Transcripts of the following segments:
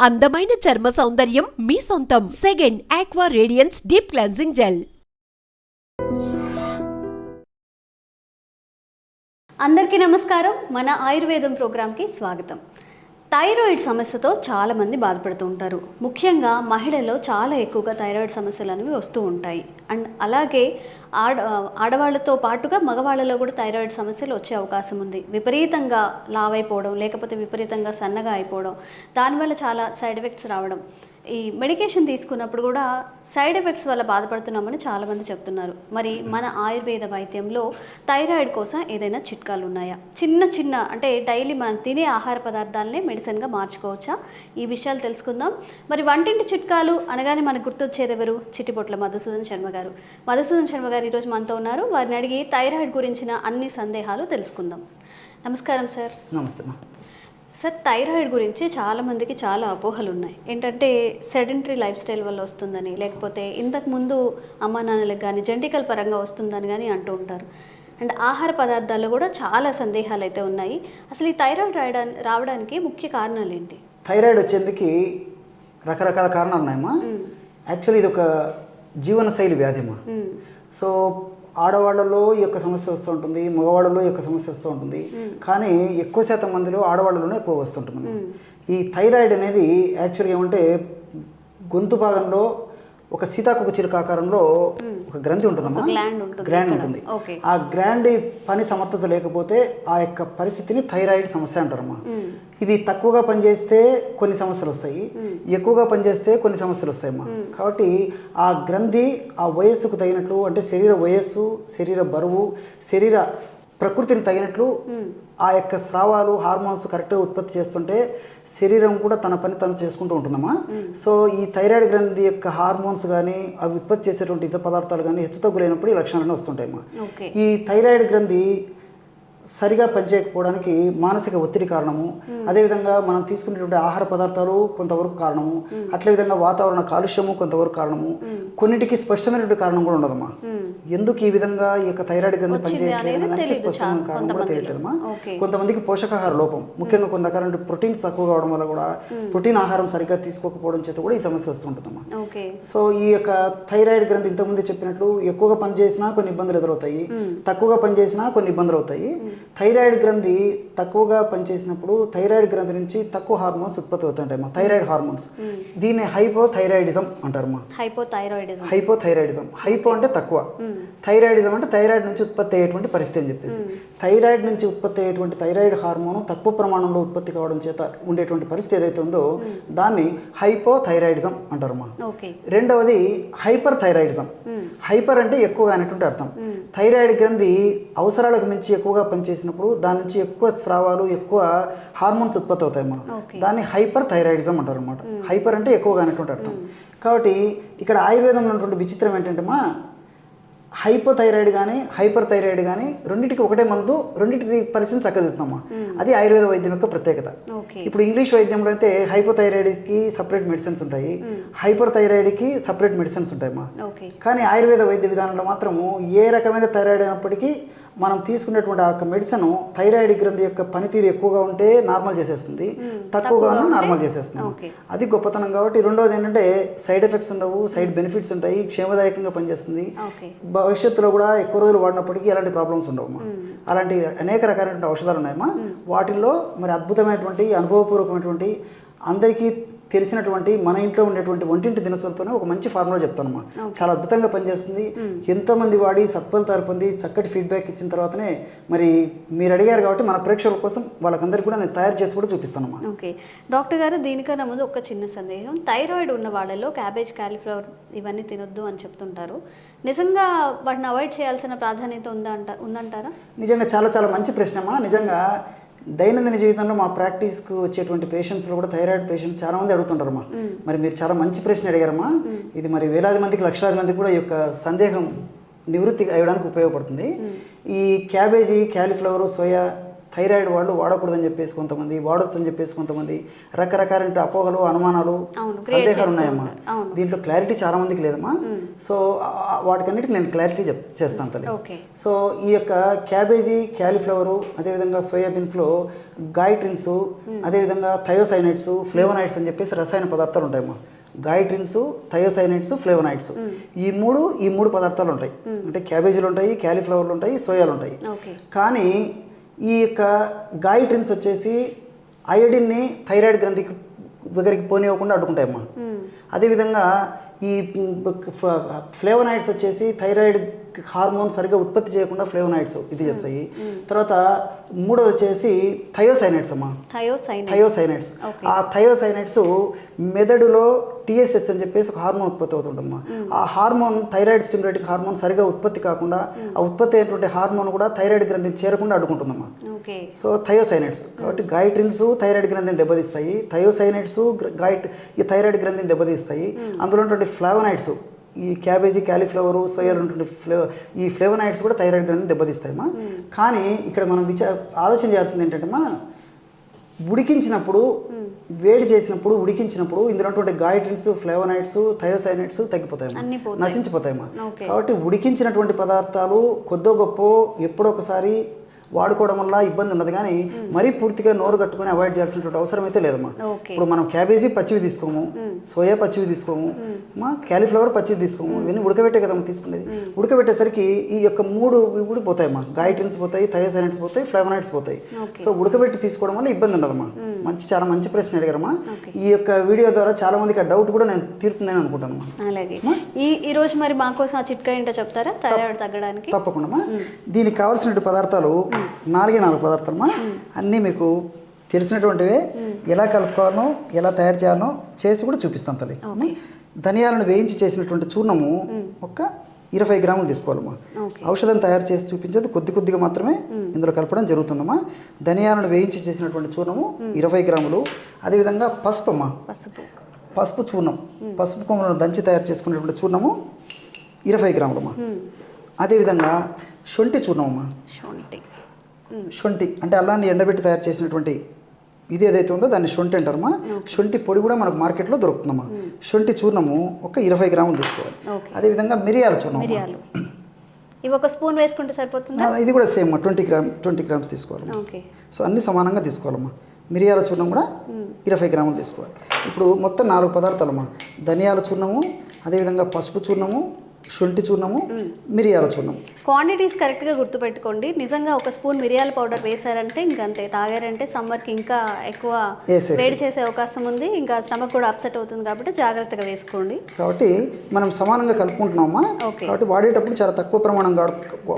అందమైన చర్మ సౌందర్యం మీ సొంతం. Second aqua radiance deep cleansing gel. అందరికీ నమస్కారం. మన ఆయుర్వేదం ప్రోగ్రామ్కి స్వాగతం. థైరాయిడ్ సమస్యతో చాలామంది బాధపడుతూ ఉంటారు. ముఖ్యంగా మహిళల్లో చాలా ఎక్కువగా థైరాయిడ్ సమస్యలు అనేవి వస్తూ ఉంటాయి. అండ్ అలాగే ఆడవాళ్ళతో పాటుగా మగవాళ్ళలో కూడా థైరాయిడ్ సమస్యలు వచ్చే అవకాశం ఉంది. విపరీతంగా లావైపోవడం, లేకపోతే విపరీతంగా సన్నగా అయిపోవడం, దానివల్ల చాలా సైడ్ ఎఫెక్ట్స్ రావడం, ఈ మెడికేషన్ తీసుకున్నప్పుడు కూడా సైడ్ ఎఫెక్ట్స్ వల్ల బాధపడుతున్నామని చాలామంది చెప్తున్నారు. మరి మన ఆయుర్వేద వైద్యంలో థైరాయిడ్ కోసం ఏదైనా చిట్కాలు ఉన్నాయా? చిన్న అంటే డైలీ మనం తినే ఆహార పదార్థాలనే మెడిసిన్గా మార్చుకోవచ్చా? ఈ విషయాలు తెలుసుకుందాం. మరి వంటింటి చిట్కాలు అనగానే మనకు గుర్తొచ్చేది ఎవరు? చిట్టిపొట్ల మధుసూదన్ శర్మ గారు. మధుసూదన్ శర్మ గారు ఈరోజు మనతో ఉన్నారు. వారిని అడిగి థైరాయిడ్ గురించిన అన్ని సందేహాలు తెలుసుకుందాం. నమస్కారం సార్. నమస్తే. సార్, థైరాయిడ్ గురించి చాలామందికి చాలా అపోహలు ఉన్నాయి. ఏంటంటే సెడెంటరీ లైఫ్ స్టైల్ వల్ల వస్తుందని, లేకపోతే ఇంతకుముందు అమ్మా నాన్నలకు కానీ జెనెటికల్ పరంగా వస్తుందని కానీ అంటూ ఉంటారు. అండ్ ఆహార పదార్థాల్లో కూడా చాలా సందేహాలు అయితే ఉన్నాయి. అసలు ఈ థైరాయిడ్ రావడానికి ముఖ్య కారణాలు ఏంటి? థైరాయిడ్ వచ్చేందుకు రకరకాల కారణాలు ఉన్నాయమ్మా. యాక్చువల్లీ ఇది ఒక జీవనశైలి వ్యాధిమ్మా. సో ఆడవాళ్ళలో ఈ యొక్క సమస్య వస్తూ ఉంటుంది, మగవాళ్ళలో ఈ యొక్క సమస్య వస్తూ ఉంటుంది. కానీ ఎక్కువ శాతం మందిలో ఆడవాళ్ళలోనే ఎక్కువ వస్తుంటుంది. ఈ థైరాయిడ్ అనేది యాక్చువల్గా ఏమంటే గొంతు భాగంలో ఒక సీతాకొక చిలుక ఆకారంలో ఒక గ్రంథి ఉంటుందమ్మా, గ్రాండ్ ఉంటుంది. ఆ గ్రాండ్ పని సమర్థత లేకపోతే ఆ యొక్క పరిస్థితిని థైరాయిడ్ సమస్య అంటారమ్మా. ఇది తక్కువగా పనిచేస్తే కొన్ని సమస్యలు వస్తాయి, ఎక్కువగా పనిచేస్తే కొన్ని సమస్యలు వస్తాయమ్మా. కాబట్టి ఆ గ్రంథి ఆ వయస్సుకు తగినట్లు, అంటే శరీర వయస్సు, శరీర బరువు, శరీర ప్రకృతిని తగినట్లు ఆ యొక్క స్రావాలు, హార్మోన్స్ కరెక్ట్గా ఉత్పత్తి చేస్తుంటే శరీరం కూడా తన పని తను చేసుకుంటూ ఉంటుందమ్మా. సో ఈ థైరాయిడ్ గ్రంథి యొక్క హార్మోన్స్ కానీ, అవి ఉత్పత్తి చేసేటువంటి ఇతర పదార్థాలు కానీ హెచ్చుతగ్గులైనప్పుడు ఈ లక్షణాలన్నీ వస్తుంటాయమ్మా. ఈ థైరాయిడ్ గ్రంథి సరిగా పనిచేయకపోవడానికి మానసిక ఒత్తిడి కారణము, అదేవిధంగా మనం తీసుకునేటువంటి ఆహార పదార్థాలు కొంతవరకు కారణము, అట్లే విధంగా వాతావరణ కాలుష్యము కొంతవరకు కారణము, కొన్నిటికి స్పష్టమైనటువంటి కారణం కూడా ఉండదమ్మా. ఎందుకు ఈ విధంగా ఈ యొక్క థైరాయిడ్ గ్రంథి పనిచేయట్లేదు దానికి స్పష్టమైన కారణం కూడా తెలియట్లేదమ్మా. కొంతమందికి పోషకాహార లోపం, ముఖ్యంగా కొంత రకాల ప్రోటీన్స్ తక్కువ కావడం వల్ల కూడా, ప్రోటీన్ ఆహారం సరిగ్గా తీసుకోకపోవడం చేత కూడా ఈ సమస్య వస్తూ ఉంటుందమ్మా. సో ఈ యొక్క థైరాయిడ్ గ్రంథి ఇంతకుముందు చెప్పినట్లు ఎక్కువగా పనిచేసినా కొన్ని ఇబ్బందులు ఎదురవుతాయి, తక్కువగా పనిచేసినా కొన్ని ఇబ్బందులు అవుతాయి. థైరాయిడ్ గ్రంథి తక్కువగా పనిచేసినప్పుడు థైరాయిడ్ గ్రంథి నుంచి తక్కువ హార్మోన్స్ ఉత్పత్తి అవుతుంటాయమ్మా, థైరాయిడ్ హార్మోన్స్. దీన్ని హైపోథైరాయిడిజం అంటారమ్మా. హైపోథైరాయిడిజం. హైపో అంటే తక్కువ, థైరాయిడిజం అంటే థైరాయిడ్ నుంచి ఉత్పత్తి అయ్యేటువంటి పరిస్థితి అని చెప్పేసి. థైరాయిడ్ నుంచి ఉత్పత్తి అయ్యేటువంటి థైరాయిడ్ హార్మోన్ తక్కువ ప్రమాణంలో ఉత్పత్తి కావడం చేత ఉండేటువంటి పరిస్థితి ఏదైతే ఉందో దాన్ని హైపోథైరాయిడిజం అంటారమ్మా. రెండవది హైపర్ థైరాయిడిజం. హైపర్ అంటే ఎక్కువగా అనేటువంటి అర్థం. థైరాయిడ్ గ్రంథి అవసరాలకు మించి ఎక్కువగా పనిచేసినప్పుడు దాని నుంచి ఎక్కువ స్రావాలు, ఎక్కువ హార్మోన్స్ ఉత్పత్తి అవుతాయమ్మా. దాన్ని హైపర్ థైరాయిడిజం అంటారు అనమాట. హైపర్ అంటే ఎక్కువగా అనేటువంటి అర్థం. కాబట్టి ఇక్కడ ఆయుర్వేదంలో ఉన్నటువంటి విచిత్రం ఏంటంటే మా హైపోథైరాయిడ్ కానీ హైపర్ థైరాయిడ్ కానీ రెండింటికి ఒకటే మందు, రెండింటికి పరిస్థితిని చక్కదిద్దామా. అది ఆయుర్వేద వైద్యం యొక్క ప్రత్యేకత. ఇప్పుడు ఇంగ్లీష్ వైద్యంలో అయితే హైపోథైరాయిడ్కి సపరేట్ మెడిసిన్స్ ఉంటాయి, హైపర్ థైరాయిడ్కి సపరేట్ మెడిసిన్స్ ఉంటాయమ్మా. కానీ ఆయుర్వేద వైద్య విధానంలో మాత్రము ఏ రకమైన థైరాయిడ్ అయినప్పటికీ మనం తీసుకునేటువంటి ఆ యొక్క మెడిసిన్ థైరాయిడ్ గ్రంథి యొక్క పనితీరు ఎక్కువగా ఉంటే నార్మల్ చేసేస్తుంది, తక్కువగా నార్మల్ చేసేస్తుంది. అది గొప్పతనం. కాబట్టి రెండవది ఏంటంటే సైడ్ ఎఫెక్ట్స్ ఉండవు, సైడ్ బెనిఫిట్స్ ఉంటాయి, క్షేమదాయకంగా పనిచేస్తుంది. భవిష్యత్తులో కూడా ఎక్కువ రోజులు వాడినప్పటికీ ఎలాంటి ప్రాబ్లమ్స్ ఉండవమ్మా. అలాంటి అనేక రకాలైన ఔషధాలు ఉన్నాయమ్మా. వాటిల్లో మరి అద్భుతమైనటువంటి, అనుభవపూర్వకమైనటువంటి, అందరికీ తెలిసినటువంటి మన ఇంట్లో ఉండేటువంటి వంటింటి దినసులతోనే ఒక మంచి ఫార్ములా చెప్తానమ్మా. చాలా అద్భుతంగా పనిచేస్తుంది. ఎంతోమంది వాడి సత్ఫలితాలు పొంది చక్కటి ఫీడ్బ్యాక్ ఇచ్చిన తర్వాతనే మరి మీరు అడిగారు కాబట్టి మన ప్రేక్షకుల కోసం వాళ్ళకందరికీ కూడా నేను తయారు చేసి కూడా చూపిస్తానమ్మా. ఓకే డాక్టర్ గారు, దీనికన్నా ముందు ఒక చిన్న సందేహం. థైరాయిడ్ ఉన్న వాళ్ళలో క్యాబేజ్, కాలీఫ్లవర్ ఇవన్నీ తినొద్దు అని చెప్తుంటారు. నిజంగా వాటిని అవాయిడ్ చేయాల్సిన ప్రాధాన్యత ఉందంటారా? నిజంగా చాలా చాలా మంచి ప్రశ్నమ్మా. నిజంగా దైనందిన జీవితంలో మా ప్రాక్టీస్కు వచ్చేటువంటి పేషెంట్స్లో కూడా థైరాయిడ్ పేషెంట్స్ చాలా మంది అడుగుతుంటారమ్మా. మరి మీరు చాలా మంచి ప్రశ్న అడిగారమ్మా. ఇది మరి వేలాది మందికి, లక్షలాది మందికి కూడా ఈ యొక్క సందేహం నివృత్తి అయ్యడానికి ఉపయోగపడుతుంది. ఈ క్యాబేజీ, క్యాలీఫ్లవర్, సోయా థైరాయిడ్ వాళ్ళు వాడకూడదని చెప్పేసి కొంతమంది, వాడొచ్చు అని చెప్పేసి కొంతమంది, రకరకాల అపోహలు, అనుమానాలు, సందేహాలు ఉన్నాయమ్మా. దీంట్లో క్లారిటీ చాలా మందికి లేదమ్మా. సో వాటికన్నిటికి నేను క్లారిటీ చేస్తాను తల్లి. సో ఈ యొక్క క్యాబేజీ, క్యాలీఫ్లవరు, అదేవిధంగా సోయాబీన్స్లో గాయిట్రిన్స్, అదేవిధంగా థయోసైనైడ్స్, ఫ్లేవనాయిడ్స్ అని చెప్పేసి రసాయన పదార్థాలు ఉంటాయమ్మా. గాయిట్రిన్స్, థయోసైనైడ్స్, ఫ్లేవనాయిడ్స్, ఈ మూడు పదార్థాలు ఉంటాయి. అంటే క్యాబేజీలు ఉంటాయి, క్యాలీఫ్లవర్లు ఉంటాయి, సోయాలు ఉంటాయి. కానీ ఈ యొక్క గాయిట్రిన్స్ వచ్చేసి అయోడిన్ని థైరాయిడ్ గ్రంథి దగ్గరికి పోనివ్వకుండా అడ్డుకుంటాయమ్మా. అదేవిధంగా ఈ ఫ్లేవనాయిడ్స్ వచ్చేసి థైరాయిడ్ హార్మోన్ సరిగ్గా ఉత్పత్తి చేయకుండా ఫ్లేవనాయిడ్స్ ఇది చేస్తాయి. తర్వాత మూడోది వచ్చేసి థయోసైనైడ్స్ అమ్మా. థయోసైనైడ్స్, ఆ థయోసైనైడ్స్ మెదడులో టీఎస్హెచ్ అని చెప్పేసి ఒక హార్మోన్ ఉత్పత్తి అవుతుందమ్మా. ఆ హార్మోన్ థైరాయిడ్ స్టిమ్యులేటింగ్ హార్మోన్ సరిగా ఉత్పత్తి కాకుండా ఆ ఉత్పత్తి అయినటువంటి హార్మోన్ కూడా థైరాయిడ్ గ్రంథిని చేరకుండా అడ్డుకుంటుందమ్మా. సో థయోసైనైడ్స్ కాబట్టి గాయిట్రిన్స్ థైరాయిడ్ గ్రంథిని దెబ్బతీస్తాయి, థయోసైనైడ్స్ ఈ థైరాయిడ్ గ్రంథిని దెబ్బతీస్తాయి. అందులో ఉన్నటువంటి ఫ్లేవనాయిడ్స్, ఈ క్యాబేజీ, క్యాలీఫ్లవరు, సోయాలు ఉన్నటువంటి ఈ ఫ్లేవనాయిడ్స్ కూడా థైరాయిడ్ గ్రంథిని దెబ్బతీస్తాయమ్మా. కానీ ఇక్కడ మనం ఆలోచన చేయాల్సింది ఏంటంటే ఉడికించినప్పుడు, వేడి చేసినప్పుడు, ఉడికించినప్పుడు ఇందులో ఉన్నటువంటి గాయిట్రిన్స్, ఫ్లేవనాయిడ్స్, థయోసైనైడ్స్ తగ్గిపోతాయమ్మా, నశించిపోతాయమ్మా. కాబట్టి ఉడికించినటువంటి పదార్థాలు కొద్దో గొప్ప ఎప్పుడొకసారి వాడుకోవడం వల్ల ఇబ్బంది ఉన్నది, కానీ మరీ పూర్తిగా నోరు కట్టుకుని అవాయిడ్ చేయాల్సినటువంటి అవసరం అయితే లేదమ్మా. ఇప్పుడు మనం క్యాబేజీ పచ్చివి తీసుకోము, సోయా పచ్చివి తీసుకోము, క్యాలీఫ్లవర్ పచ్చివి తీసుకోము, ఇవన్నీ ఉడకబెట్టే కదమ్మా తీసుకునేది. ఉడకబెట్టేసరికి ఈ యొక్క మూడు కూడా పోతాయమ్మా, గాయిట్రిన్స్ పోతాయి, థయోసైనైడ్స్ పోతాయి, ఫ్లేవనాయిడ్స్ పోతాయి. సో ఉడకబెట్టి తీసుకోవడం వల్ల ఇబ్బంది ఉండదమ్మా. చాలా మంచి ప్రశ్న అడిగారమ్మా. ఈ యొక్క వీడియో ద్వారా చాలా మందికి ఆ డౌట్ కూడా నేను తీరుతుందని అనుకుంటాను. అలాగే ఈ రోజు మరి మాకోసం ఆ చిట్కా ఏంటో చెప్తారా థైరాయిడ్ తగ్గడానికి? తప్పకుండా. దీనికి కావాల్సిన పదార్థాలు 4 పదార్థాలమ్మా. అన్నీ మీకు తెలిసినటువంటివే. ఎలా కలుపుకోవాలో, ఎలా తయారు చేయాలో చేసి కూడా చూపిస్తాను తల్లి. ధనియాలను వేయించి చేసినటువంటి చూర్ణము ఒక 20 గ్రాములు తీసుకోవాలమ్మా. ఔషధం తయారు చేసి చూపించేది కొద్దిగా మాత్రమే ఇందులో కలపడం జరుగుతుందమ్మా. ధనియాలను వేయించి చేసినటువంటి చూర్ణము 20 గ్రాములు. అదేవిధంగా పసుపు అమ్మా, పసుపు చూర్ణం, పసుపు కొమ్మలను దంచి తయారు చేసుకునేటువంటి చూర్ణము 20 గ్రాములమ్మా. అదేవిధంగా శొంఠి చూర్ణం అమ్మా. శొంఠి అంటే అల్లాన్ని ఎండబెట్టి తయారు చేసినటువంటి ఇది ఏదైతే ఉందో దాన్ని శొంఠి అంటారమ్మా. శొంఠి పొడి కూడా మనకు మార్కెట్లో దొరుకుతుందమ్మా. శొంఠి చూర్ణము ఒక 20 గ్రాములు తీసుకోవాలి. అదేవిధంగా మిరియాల చూర్ణం, ఇవి ఒక స్పూన్ వేసుకుంటే సరిపోతుందా? ఇది కూడా సేమ్ 20 గ్రామ్స్ తీసుకోవాలి. సో అన్ని సమానంగా తీసుకోవాలమ్మా. మిరియాల చూర్ణం కూడా 20 గ్రాములు తీసుకోవాలి. ఇప్పుడు మొత్తం 4 పదార్థాలమ్మా. ధనియాల చూర్ణము, అదేవిధంగా పసుపు చూర్ణము, శొంఠి చూర్ణము, మిరియాల చూర్ణం. క్వాంటిటీస్ కరెక్ట్గా గుర్తుపెట్టుకోండి. నిజంగా ఒక స్పూన్ మిరియాల పౌడర్ వేసారంటే ఇంకంతే, తాగారంటే సమ్మర్కి ఇంకా ఎక్కువ వేడి చేసే అవకాశం ఉంది, ఇంకా స్టమక్ కూడా అప్సెట్ అవుతుంది, కాబట్టి జాగ్రత్తగా వేసుకోండి. కాబట్టి మనం సమానంగా కలుపుకుంటున్నామా, కాబట్టి వాడేటప్పుడు చాలా తక్కువ ప్రమాణం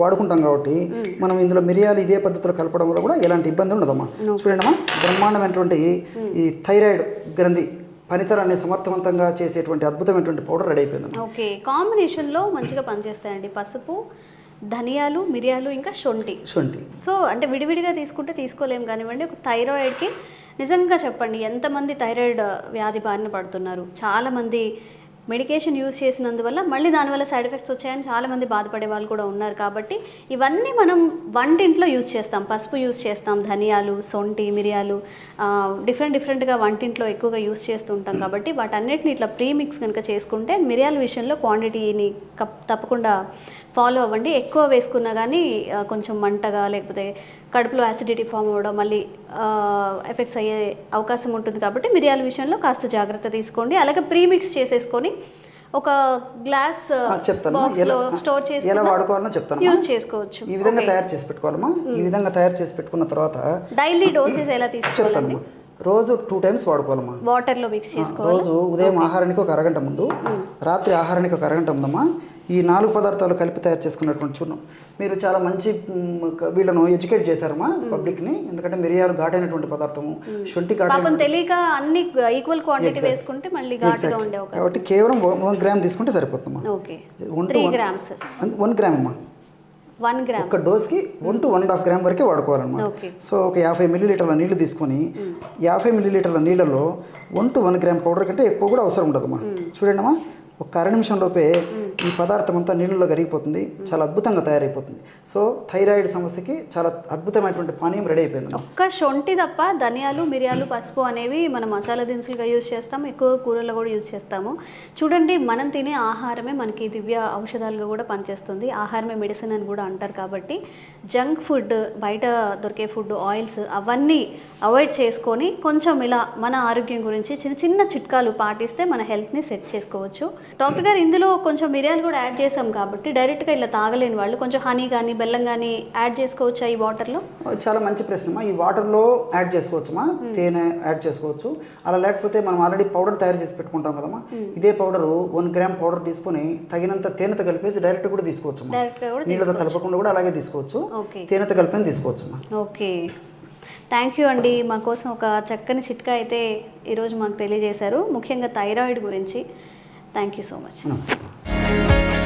వాడుకుంటాం. కాబట్టి మనం ఇందులో మిరియాలు ఇదే పద్ధతిలో కలపడం వల్ల కూడా ఎలాంటి ఇబ్బంది ఉండదమ్మా. చూడండి, బ్రహ్మాండమైనటువంటి ఈ థైరాయిడ్ గ్రంథి పనితరాన్ని సమర్థవంతంగా చేసేటువంటి అద్భుతమైనటువంటి పౌడర్ రెడీ అయిపోయింది. ఓకే, కాంబినేషన్లో మంచిగా పనిచేస్తాయండి పసుపు, ధనియాలు, మిరియాలు, ఇంకా శొంఠి. సో అంటే విడివిడిగా తీసుకుంటే తీసుకోలేము కానివ్వండి. ఒక థైరాయిడ్కి నిజంగా చెప్పండి, ఎంతమంది థైరాయిడ్ వ్యాధి బారిన పడుతున్నారు. చాలామంది మెడికేషన్ యూజ్ చేసినందువల్ల మళ్ళీ దానివల్ల సైడ్ ఎఫెక్ట్స్ వచ్చాయని చాలామంది బాధపడే వాళ్ళు కూడా ఉన్నారు. కాబట్టి ఇవన్నీ మనం వంటింట్లో యూజ్ చేస్తాం. పసుపు యూజ్ చేస్తాం, ధనియాలు, శొంఠి, మిరియాలు డిఫరెంట్గా వంటింట్లో ఎక్కువగా యూజ్ చేస్తూ ఉంటాం. కాబట్టి వాటన్నిటిని ఇట్లా ప్రీమిక్స్ కనుక చేసుకుంటే, మిరియాల విషయంలో క్వాంటిటీని తప్పకుండా ఫాలో అవ్వండి. ఎక్కువ వేసుకున్నా కానీ కొంచెం మంటగా, లేకపోతే కడుపులో యాసిడిటీ ఫామ్ అవ్వడం, మళ్ళీ ఎఫెక్ట్స్ అయ్యే అవకాశం ఉంటుంది. కాబట్టి మిరియాల విషయంలో కాస్త జాగ్రత్త తీసుకోండి. అలాగే ప్రీమిక్స్ చేసేసుకొని ఒక గ్లాస్ బాక్స్లో స్టోర్ చేసి ఎలా వాడుకోవాలో చెప్తాను, యూజ్ చేసుకోవచ్చు. ఈ విధంగా తయారు చేసి పెట్టుకోవాలమ్మా. ఈ విధంగా తయారు చేసి పెట్టుకున్న తర్వాత డైలీ డోసెస్ ఎలా తీసుకోవాలండి? రోజు 2 టైమ్స్ వాడుకోవాలమ్మా. వాటర్లో మిక్స్ చేసుకోవాలి. రోజు ఉదయం ఆహారానికి ఒక అరగంట ముందు, రాత్రి ఆహారానికి ఒక అరగంట ముందమ్మా. ఈ 4 పదార్థాలు కలిపి తయారు చేసుకున్నటువంటి చూర్ణం. మీరు చాలా మంచి వీళ్ళను ఎడ్యుకేట్ చేశారమ్మా పబ్లిక్ని. ఎందుకంటే మిరియాలు ఘాటైనటువంటి పదార్థము, శొంఠి ఘాటైన, తెలియక అన్ని ఈక్వల్ క్వాంటిటీ వేసుకుంటే మళ్ళీ ఘాటుగా ఉండే అవకాశం. కాబట్టి కేవలం 1 గ్రామ్ తీసుకుంటే సరిపోతుందమ్మా. 3 గ్రామ్స్ 1 గ్రామ్ అమ్మా. 1 గ్రామ్ ఒక డోస్కి 1 to 1.5 గ్రామ్ వరకే వాడుకోవాలన్నమాట. సో ఒక 50 మిల్లీలీటర్ల నీళ్లు తీసుకొని 50 మిల్లీలీటర్ల నీళ్ళలో 1 to 1 గ్రామ్ పౌడర్ కంటే ఎక్కువ కూడా అవసరం ఉండదమ్మా. చూడండి అమ్మా, ఒక 1/2 నిమిషం లోపే ఈ పదార్థం అంతా నీళ్ళలో కరిగిపోతుంది, చాలా అద్భుతంగా తయారైపోతుంది. సో థైరాయిడ్ సమస్యకి చాలా అద్భుతమైనటువంటి పానీయం రెడీ అయిపోయింది. ఒక్క శొంఠి తప్ప ధనియాలు, మిరియాలు, పసుపు అనేవి మనం మసాలా దినుసులుగా యూజ్ చేస్తాము, ఎక్కువ కూరల్లో కూడా యూజ్ చేస్తాము. చూడండి, మనం తినే ఆహారమే మనకి దివ్య ఔషధాలుగా కూడా పనిచేస్తుంది. ఆహారమే మెడిసిన్ అని కూడా అంటారు. కాబట్టి జంక్ ఫుడ్, బయట దొరికే ఫుడ్, ఆయిల్స్ అవన్నీ అవాయిడ్ చేసుకొని కొంచెం ఇలా మన ఆరోగ్యం గురించి చిన్న చిన్న చిట్కాలు పాటిస్తే మన హెల్త్ని సెట్ చేసుకోవచ్చు. డాక్టర్ గారు, ఇందులో కొంచెం మిరియాలు కూడా యాడ్ చేసాం కాబట్టి డైరెక్ట్గా ఇలా తాగలేని వాళ్ళు కొంచెం హనీ కానీ బెల్లం కానీ యాడ్ చేసుకోవచ్చా ఈ వాటర్లో? చాలా మంచి ప్రశ్నమా. ఈ వాటర్లో యాడ్ చేసుకోవచ్చుమా, తేనె యాడ్ చేసుకోవచ్చు. అలా లేకపోతే మనం ఆల్రెడీ పౌడర్ తయారు చేసి పెట్టుకుంటాం కదమ్మా, ఇదే పౌడరు 1 గ్రామ్ పౌడర్ తీసుకొని తగినంత తేనెతో కలిపేసి డైరెక్ట్ కూడా తీసుకోవచ్చు. నీళ్ళతో కలపకుండా కూడా అలాగే తీసుకోవచ్చు, తేనెతో కలిపి తీసుకోవచ్చు. ఓకే, థ్యాంక్ యూ అండి. మా కోసం ఒక చక్కని చిట్కా అయితే ఈరోజు మాకు తెలియజేశారు, ముఖ్యంగా థైరాయిడ్ గురించి. Thank you so much. నమస్తే.